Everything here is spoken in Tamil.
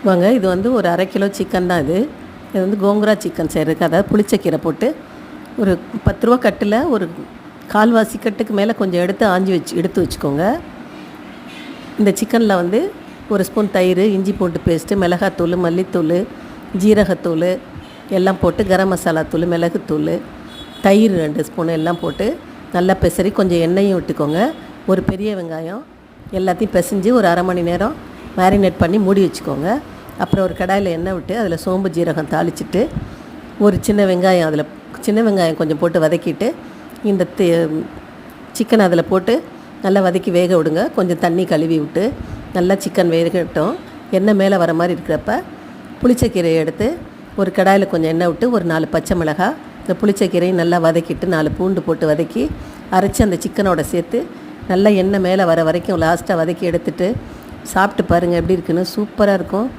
வாங்க, இது வந்து ஒரு 1/2 கிலோ சிக்கன் தான் இது. இது வந்து கோங்குரா சிக்கன் செய்கிறதுக்கு, அதாவது புளிச்சக்கீரை போட்டு ஒரு 10 ரூபா கட்டில் ஒரு 1/4 கட்டுக்கு மேலே கொஞ்சம் எடுத்து வச்சுக்கோங்க. இந்த சிக்கனில் வந்து 1 ஸ்பூன் தயிர், இஞ்சி பூண்டு பேஸ்ட்டு, மிளகாத்தூள், மல்லித்தூள், ஜீரகத்தூள் எல்லாம் போட்டு, கரம் மசாலா தூள், மிளகுத்தூள், தயிர் 2 ஸ்பூன் எல்லாம் போட்டு நல்லா பெசரி கொஞ்சம் எண்ணெயும் விட்டுக்கோங்க. ஒரு பெரிய வெங்காயம் எல்லாத்தையும் பிசைஞ்சு ஒரு 1/2 மணி நேரம் மேரினேட் பண்ணி மூடி வச்சுக்கோங்க. அப்புறம் ஒரு கடாயில் எண்ணெய் விட்டு அதில் சோம்பு ஜீரகம் தாளிச்சிட்டு ஒரு சின்ன வெங்காயம் கொஞ்சம் போட்டு வதக்கிட்டு இந்த சிக்கன் அதில் போட்டு நல்லா வதக்கி வேக விடுங்க. கொஞ்சம் தண்ணி கழுவி விட்டு நல்லா சிக்கன் வேகட்டும். எண்ணெய் மேலே வர மாதிரி இருக்கிறப்ப புளிச்சக்கீரையை எடுத்து ஒரு கடாயில் கொஞ்சம் எண்ணெய் விட்டு ஒரு 4 பச்சை மிளகாய், இந்த புளிச்சக்கீரையும் நல்லா வதக்கிட்டு 4 பூண்டு போட்டு வதக்கி அரைச்சி அந்த சிக்கனோட சேர்த்து நல்லா எண்ணெய் மேலே வர வரைக்கும் லாஸ்ட்டாக வதக்கி எடுத்துகிட்டு சாப்பிட்டு பாருங்கள் எப்படி இருக்குன்னு. சூப்பராக இருக்கும்.